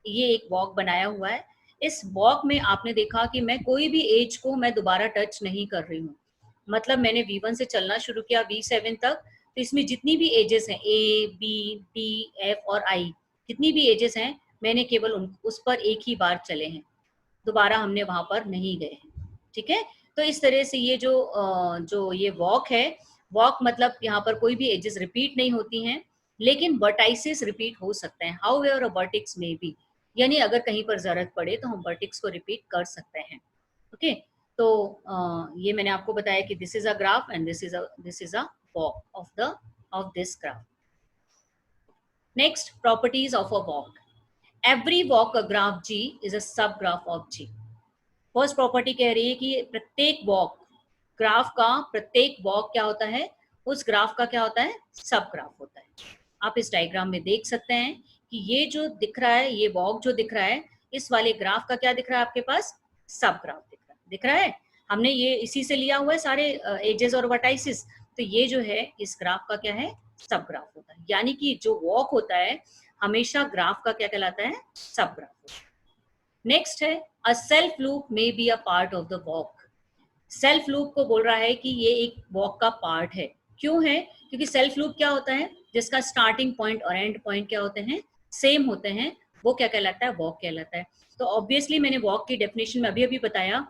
ये एक वॉक बनाया हुआ है। इस वॉक में आपने देखा कि मैं कोई भी एज को मैं दोबारा टच नहीं कर रही हूँ। मतलब मैंने V1 से चलना शुरू किया V7 तक, तो इसमें जितनी भी एजेस हैं A, B, D, F और I, जितनी भी एजेस हैं मैंने केवल उस पर एक ही बार चले हैं, दोबारा हमने वहां पर नहीं गए हैं, ठीक है। तो इस तरह से ये जो ये वॉक है, वॉक मतलब यहाँ पर कोई भी एजेस रिपीट नहीं होती हैं लेकिन वर्टाइसिस रिपीट हो सकते हैं। हाउ एवर वर्टिक्स में भी, यानी अगर कहीं पर जरूरत पड़े तो हम वर्टिक्स को रिपीट कर सकते हैं, ओके। तो ये मैंने आपको बताया कि this is a graph and this is a walk of this graph. Next, properties of a walk. Every walk a graph G is a सब graph of G। First property कह रही है कि प्रत्येक वॉक, ग्राफ का प्रत्येक walk क्या होता है, उस ग्राफ का क्या होता है, सब ग्राफ होता है। आप इस डायग्राम में देख सकते हैं कि ये जो दिख रहा है, ये वॉक जो दिख रहा है, इस वाले ग्राफ का क्या दिख रहा है आपके पास, सब ग्राफ दिख रहा है। हमने ये इसी से लिया हुआ है सारे एजेस और वर्टाइसिस। तो ये जो है इस ग्राफ का क्या है, सब ग्राफ होता है। यानी कि जो वॉक होता है हमेशा ग्राफ का क्या कहलाता है, सब ग्राफ होता है। नेक्स्ट है, अ self loop may be a part of the walk. Self loop को बोल रहा है कि ये एक वॉक का पार्ट है। क्यों है, क्योंकि सेल्फ लूप क्या होता है, जिसका स्टार्टिंग पॉइंट और एंड पॉइंट क्या होते हैं, सेम होते हैं, वो क्या कहलाता है, वॉक कहलाता है। तो ऑब्वियसली मैंने वॉक की डेफिनेशन में अभी अभी बताया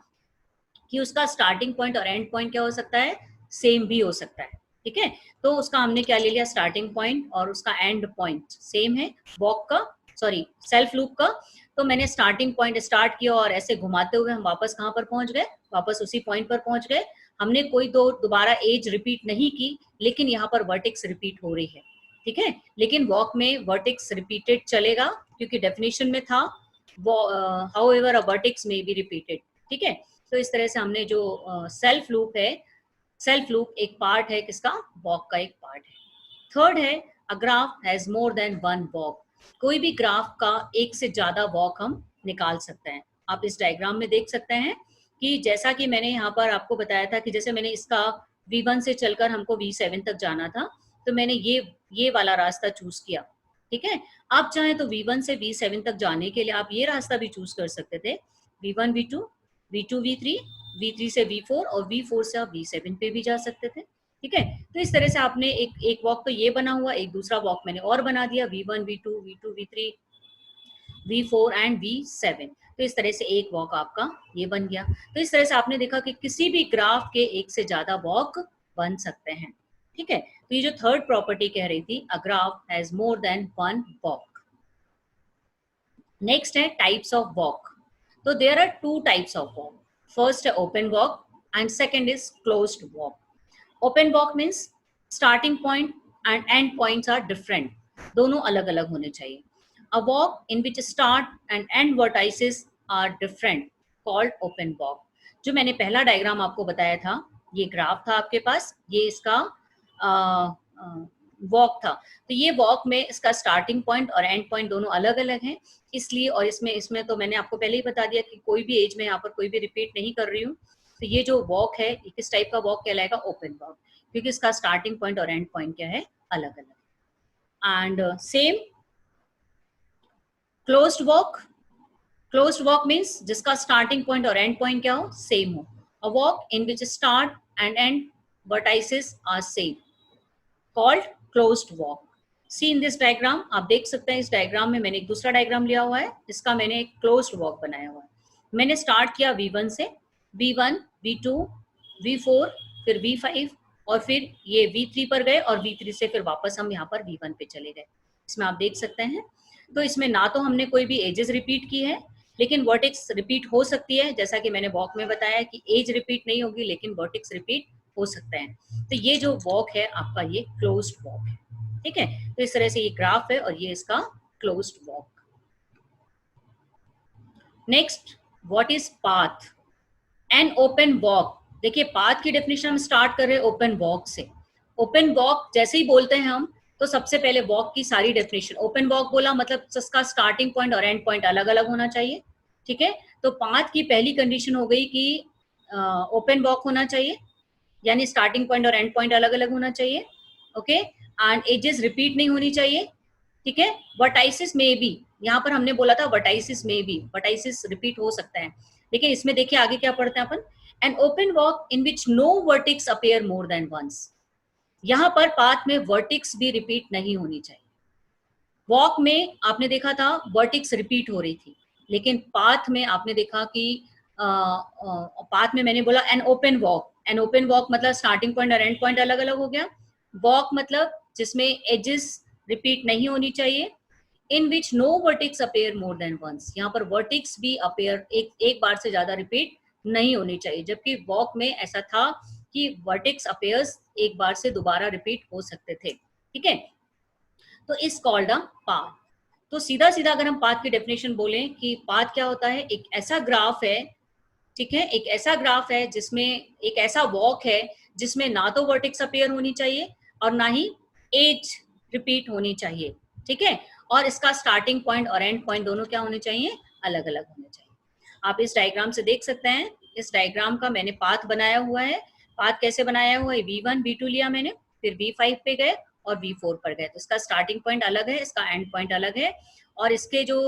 कि उसका स्टार्टिंग पॉइंट और एंड पॉइंट क्या हो सकता है, सेम भी हो सकता है, ठीक है। तो उसका हमने क्या ले लिया, स्टार्टिंग पॉइंट और उसका एंड पॉइंट सेम है वॉक का, सॉरी सेल्फ लूप का। तो मैंने स्टार्टिंग पॉइंट स्टार्ट किया और ऐसे घुमाते हुए हम वापस कहाँ पर पहुंच गए, वापस उसी पॉइंट पर पहुंच गए। हमने कोई दोबारा एज रिपीट नहीं की, लेकिन यहाँ पर वर्टेक्स रिपीट हो रही है, ठीक है। लेकिन वॉक में वर्टेक्स रिपीटेड चलेगा क्योंकि डेफिनेशन में था how ever a vertex may be repeated, ठीक है। तो इस तरह से हमने जो सेल्फ लूप है, सेल्फ लूप एक पार्ट है किसका, वॉक का एक पार्ट है। थर्ड है, अ graph has more than one walk. कोई भी ग्राफ का एक से ज्यादा वॉक हम निकाल सकते हैं। आप इस डायग्राम में देख सकते हैं कि जैसा कि मैंने यहाँ पर आपको बताया था कि जैसे मैंने इसका V1 से चलकर हमको V7 तक जाना था, तो मैंने ये वाला रास्ता चूज किया, ठीक है। आप चाहें तो V1 से V7 तक जाने के लिए आप ये रास्ता भी चूज कर सकते थे, V1 V2, V2 V3, V3 से V4 और V4 से आप V7 पे भी जा सकते थे, ठीक है। तो इस तरह से आपने एक वॉक तो ये बना हुआ, एक दूसरा वॉक मैंने और बना दिया, V1 V2 V2 V3 V4 and V7। तो इस तरह से एक वॉक आपका ये बन गया। तो इस तरह से आपने देखा कि किसी भी ग्राफ के एक से ज्यादा वॉक बन सकते हैं, ठीक है। तो ये जो थर्ड प्रॉपर्टी कह रही थी, a graph has more than one walk. Next है टाइप्स ऑफ वॉक। तो there are two types of walk. First है open walk and second is closed walk. Open walk means starting point and end points are different, दोनों अलग अलग होने चाहिए। A walk in which start and end vertices are different called open walk. जो मैंने पहला diagram आपको बताया था, ये ग्राफ था आपके पास, ये इसका वॉक था। तो ये वॉक में इसका स्टार्टिंग पॉइंट और एंड पॉइंट दोनों अलग अलग हैं, इसलिए। और इसमें तो मैंने आपको पहले ही बता दिया कि कोई भी एज में यहाँ पर कोई भी रिपीट नहीं कर रही हूँ। तो ये जो वॉक है, किस टाइप का वॉक कहलाएगा, ओपन वॉक, क्योंकि इसका स्टार्टिंग पॉइंट और एंड पॉइंट क्या है, अलग अलग। And same closed walk. Closed walk means जिसका स्टार्टिंग पॉइंट और एंड पॉइंट क्या हो, सेम हो. A walk in which start and end vertices are same called closed walk. See in this diagram, आप देख सकते हैं इस डायग्राम में मैंने एक दूसरा डायग्राम लिया हुआ है, इसका मैंने एक क्लोज्ड वॉक बनाया हुआ है. मैंने स्टार्ट किया V1 से, V1, V2, V4, फिर V5 और फिर ये V3 पर गए और V3 से फिर वापस हम यहाँ पर V1 पे चले गए. इसमें आप देख सकते हैं. तो इसमें ना तो हमने कोई भी एजेस रिपीट की है, लेकिन वर्टेक्स रिपीट हो सकती है. जैसा कि मैंने वॉक में बताया कि एज रिपीट नहीं होगी, लेकिन वर्टेक्स रिपीट हो सकते हैं. तो ये जो वॉक है आपका, ये क्लोज्ड वॉक है. ठीक है, तो इस तरह से ये ग्राफ है और ये इसका closed walk. Next, what is path? N open walk. देखिए, पाथ की डेफिनेशन हम स्टार्ट कर रहे हैं ओपन वॉक से. ओपन वॉक जैसे ही बोलते हैं हम, तो सबसे पहले वॉक की सारी डेफिनेशन. ओपन वॉक बोला मतलब उसका स्टार्टिंग पॉइंट और एंड पॉइंट अलग अलग होना चाहिए. ठीक है, तो पाथ की पहली कंडीशन हो गई कि ओपन वॉक होना चाहिए, यानी स्टार्टिंग पॉइंट और एंड पॉइंट अलग अलग होना चाहिए. ओके, एंड एजेस रिपीट नहीं होनी चाहिए. ठीक है, वर्टाइसिस में भी, यहाँ पर हमने बोला था वर्टाइसिस में भी, वर्टाइसिस रिपीट हो सकता है, लेकिन इसमें देखिए आगे क्या पढ़ते हैं अपन. An open walk in which no vertex appear more than once. यहाँ पर पाथ में वर्टिक्स भी रिपीट नहीं होनी चाहिए. वॉक में आपने देखा था वर्टिक्स रिपीट हो रही थी, लेकिन पाथ में आपने देखा कि पाथ में मैंने बोला N open walk. N open walk मतलब स्टार्टिंग पॉइंट और एंड पॉइंट अलग अलग हो गया. वॉक मतलब जिसमें एजेस रिपीट नहीं होनी चाहिए. In which no vertex appear more than once. यहाँ पर वर्टिक्स भी अपेयर एक बार से ज्यादा रिपीट नहीं होनी चाहिए, जबकि वॉक में ऐसा था कि वर्टिक्स अपेयर्स एक बार से दोबारा रिपीट हो सकते थे. ठीक है, तो इस कॉल्ड अ पाथ. तो सीधा सीधा अगर हम पाथ की डेफिनेशन बोलें कि पाथ क्या होता है, एक ऐसा ग्राफ है. ठीक है, एक ऐसा ग्राफ है जिसमें एक ऐसा वॉक है जिसमें ना तो वर्टेक्स अपीयर होनी चाहिए और ना ही एज रिपीट होनी चाहिए. ठीक है, और इसका स्टार्टिंग पॉइंट और एंड पॉइंट दोनों क्या होने चाहिए, अलग अलग होने चाहिए. आप इस डायग्राम से देख सकते हैं. इस डायग्राम का मैंने पाथ बनाया हुआ है. पाथ कैसे बनाया हुआ है, V1 V2 लिया मैंने, फिर V5 पे गए और V4 पर गए. तो इसका स्टार्टिंग पॉइंट अलग है, इसका एंड पॉइंट अलग है, और इसके जो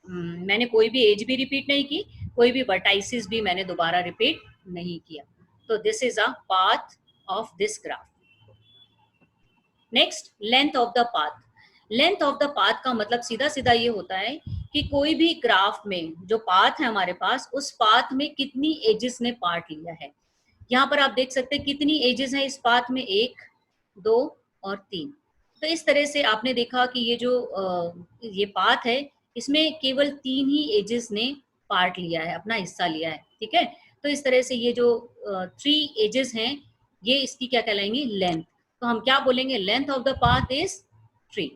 मैंने कोई भी एज भी रिपीट नहीं की, कोई भी वर्टाइसिस भी मैंने दोबारा रिपीट नहीं किया. तो this is a path of this graph. Next, length of the path. Length of the path का मतलब सीधा सीधा ये होता है कि कोई भी ग्राफ में जो पाथ है हमारे पास, उस पाथ में कितनी एजेस ने पार्ट लिया है. यहाँ पर आप देख सकते हैं कितनी एजेस हैं इस पाथ में, 1, 2 और 3. तो इस तरह से आपने देखा कि ये जो ये पाथ है, इसमें केवल 3 ही एजेस ने पार्ट लिया है, अपना हिस्सा लिया है. ठीक है, तो इस तरह से ये जो 3 एजेस हैं, ये इसकी क्या कहलाएंगी, लेंथ. तो हम क्या बोलेंगे, length of the path is 3.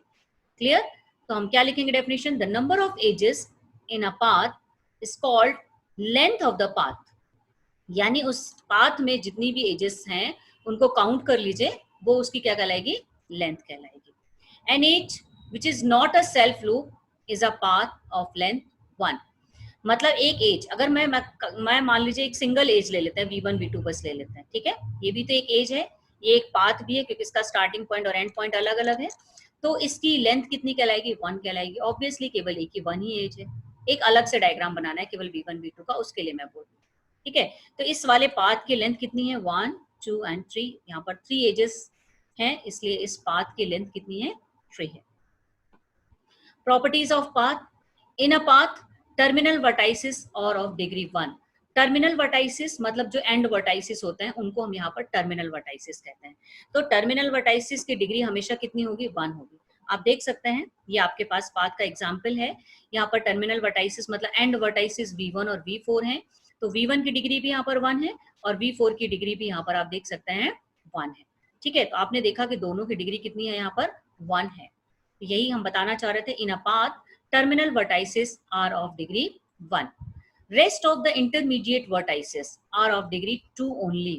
Clear. तो हम क्या लिखेंगे definition, the number of edges in a path is called length of the path. यानी उस पाथ में जितनी भी एजेस हैं उनको काउंट कर लीजिए, वो उसकी क्या कहलाएगी, लेंथ कहलाएगी. An edge which is not a self loop is a path of length 1. मतलब एक एज, अगर मैं मान लीजिए एक सिंगल एज ले लेते हैं, V1 V2 बस ले लेते हैं. ठीक है, ये भी तो एक एज है, ये एक पाथ भी है, क्योंकि इसका स्टार्टिंग पॉइंट और एंड पॉइंट अलग अलग है. तो इसकी लेंथ कितनी कहलाएगी, 1 कहलाएगी. ऑब्वियसली केवल एक ही 1 ही एज है. एक अलग से डायग्राम बनाना है केवल V1 V2 का, उसके लिए मैं बोल रही हूँ. ठीक है, तो इस वाले पाथ की लेंथ कितनी है, 1, 2 एंड 3. यहाँ पर 3 एजेस हैं, इसलिए इस पाथ की लेंथ कितनी है, 3 है. Properties of path. In a path terminal vertices और ऑफ डिग्री 1. टर्मिनल वर्टाइसिस मतलब जो एंड वर्टाइसिस होते हैं, उनको हम यहाँ पर टर्मिनल वर्टाइसिस कहते हैं. तो टर्मिनल वर्टाइसिस की डिग्री हमेशा कितनी होगी, 1 होगी. आप देख सकते हैं, ये आपके पास पाथ का एग्जाम्पल है. यहाँ पर टर्मिनल वर्टाइसिस मतलब एंड वर्टाइसिस V1 और V4 हैं. तो V1 की डिग्री भी यहाँ पर 1 है और V4 की डिग्री भी यहाँ पर आप देख सकते हैं 1 है. ठीक है, तो आपने देखा कि दोनों की डिग्री कितनी है, यहाँ पर 1 है. यही हम बताना चाह रहे थे. In a path terminal vertices are of degree 1. Rest of the intermediate vertices are of degree 2 only.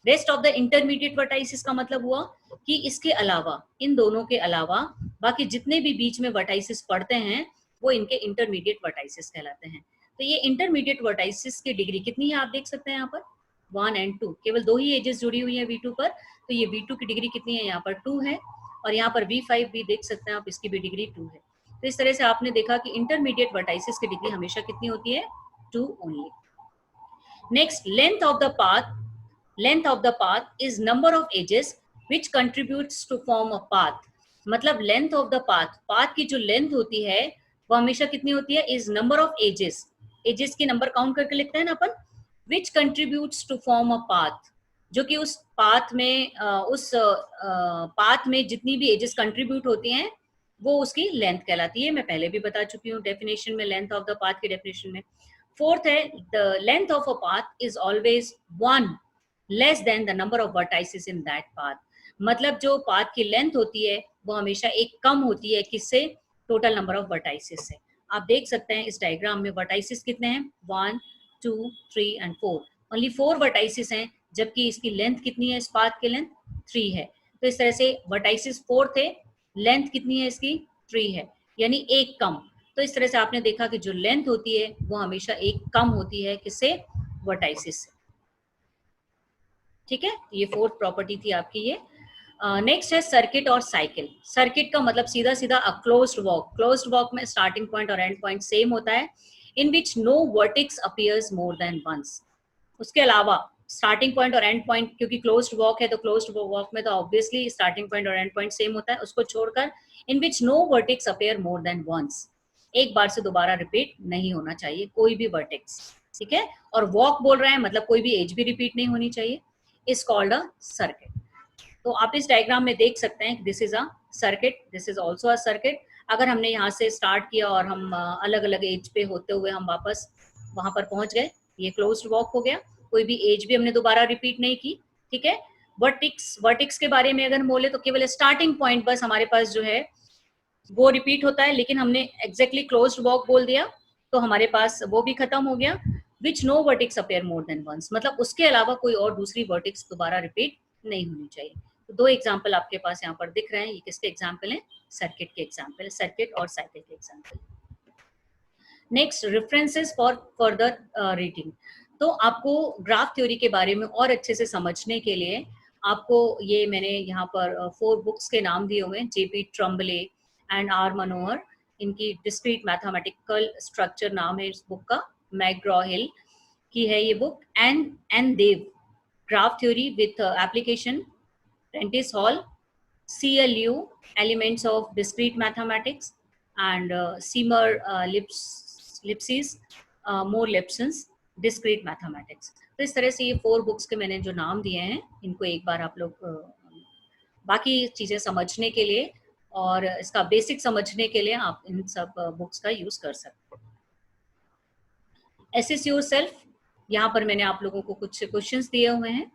Rest of the intermediate vertices का मतलब हुआ कि इसके अलावा, इन दोनों के अलावा बाकी जितने भी बीच में vertices पड़ते हैं, वो इनके intermediate vertices कहलाते हैं. तो ये intermediate vertices की डिग्री कितनी है, आप देख सकते हैं यहाँ पर 1 and 2. केवल 2 ही एजेस जुड़ी हुई है V2 पर. तो ये V2 की डिग्री कितनी है, यहाँ पर 2 है. और यहाँ पर V5 भी देख सकते हैं आप, इसकी भी डिग्री 2 है. तो इस तरह से आपने देखा कि इंटरमीडिएट वर्टाइसिस की डिग्री हमेशा कितनी होती है, 2 only. Next, length of the path, length of the path is number of edges which contributes to form a path. मतलब length of the path, path की जो लेंथ होती है वो हमेशा कितनी होती है, is number of edges, edges की नंबर काउंट करके लिखते हैं ना अपन, which contributes to form a path, जो कि उस पाथ में उस पाथ में जितनी भी एजेस कंट्रीब्यूट होती हैं वो उसकी लेंथ कहलाती है। मैं पहले भी बता चुकी हूँ डेफिनेशन में, लेंथ ऑफ द पाथ की डेफिनेशन में। फोर्थ है, the length of a path is always 1 less than the number of vertices in that path. मतलब जो पाथ की लेंथ होती है वो हमेशा एक कम होती है, किससे, टोटल नंबर ऑफ वर्टाइसिस से। आप देख सकते हैं इस डायग्राम में वर्टाइसिस कितने हैं, 1 2 3 एंड 4, ओनली 4 वर्टाइसिस हैं, जबकि इसकी लेंथ कितनी है, इस पाथ की लेंथ 3 है। तो इस तरह से वर्टाइसिस 4 थे, लेंथ कितनी है इसकी, 3 है, यानी एक कम। तो इस तरह से आपने देखा कि जो लेंथ होती है वो हमेशा एक कम होती है, किससे, वर्टाइसिस से। ठीक है, ये फोर्थ प्रॉपर्टी थी आपकी ये। नेक्स्ट है सर्किट और साइकिल। सर्किट का मतलब सीधा सीधा a closed walk. Closed walk में स्टार्टिंग पॉइंट और एंड पॉइंट सेम होता है, in which no vertex appears more than once. उसके अलावा स्टार्टिंग पॉइंट और एंड पॉइंट, क्योंकि क्लोज्ड वॉक है तो क्लोज्ड वॉक में तो ऑब्वियसली स्टार्टिंग पॉइंट और एंड पॉइंट सेम होता है, उसको छोड़कर in which no vertex appear more than once, एक बार से दोबारा रिपीट नहीं होना चाहिए कोई भी वर्टेक्स। ठीक है, और वॉक बोल रहे हैं मतलब कोई भी एज भी रिपीट नहीं होनी चाहिए, इज कॉल्ड अ सर्किट। तो आप इस डायग्राम में देख सकते हैं, this is a circuit, this is also a circuit. अगर हमने यहाँ से स्टार्ट किया और हम अलग अलग एज पे होते हुए हम वापस वहां पर पहुंच गए, ये क्लोज्ड वॉक हो गया, कोई भी एज भी हमने दोबारा रिपीट नहीं की। ठीक है, वर्टिक्स, वर्टिक्स के बारे में अगर हम बोले तो केवल स्टार्टिंग पॉइंट बस हमारे पास जो है वो रिपीट होता है, लेकिन हमने एग्जैक्टली क्लोज्ड वॉक बोल दिया तो हमारे पास वो भी खत्म हो गया। Which no vertex appear more than once, मतलब उसके अलावा कोई और दूसरी वर्टिक्स दोबारा रिपीट नहीं होनी चाहिए। तो 2 एग्जाम्पल आपके पास यहाँ पर दिख रहे हैं, ये किसके एग्जाम्पल हैं, सर्किट के एग्जाम्पल, सर्किट और साइकिल के example. Next, references for further reading. तो आपको ग्राफ थ्योरी के बारे में और अच्छे से समझने के लिए आपको ये मैंने यहाँ पर 4 बुक्स के नाम दिए हुए हैं, जेपी ट्रम्बले एंड आर मनोहर, इनकी डिस्क्रीट मैथमेटिकल स्ट्रक्चर नाम है इस बुक का, मैकग्रॉ हिल की है ये book, and Deo, graph theory with application, Prentice Hall, CLU, Elements of Discrete Mathematics, and Seymour Lipsis, Moore Lipson's Discrete Mathematics। तो इस तरह से ये 4 बुक्स के मैंने जो नाम दिए हैं, इनको एक बार आप लोग बाकी चीज़ें समझने के लिए और इसका बेसिक समझने के लिए आप इन सब बुक्स का यूज़ कर सकते हैं। Assess yourself, यहाँ पर मैंने आप लोगों को कुछ क्वेश्चंस दिए हुए हैं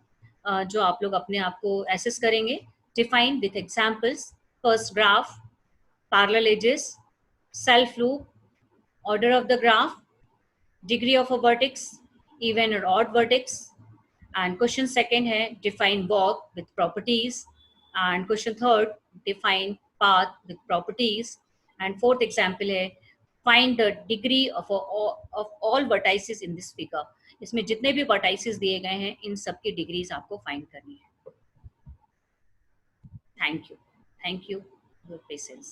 जो आप लोग अपने आप को एसेस करेंगे। Define with examples, first graph, parallel edges, self loop, order of the graph, degree of a vertex, even or odd vertex, and question second है define walk with properties, and question third define path with properties, and fourth example है find the degree of all vertices in this figure। इसमें जितने भी vertices दिए गए हैं इन सब की डिग्रीज आपको फाइंड करनी है। Thank you. Thank you for your patience.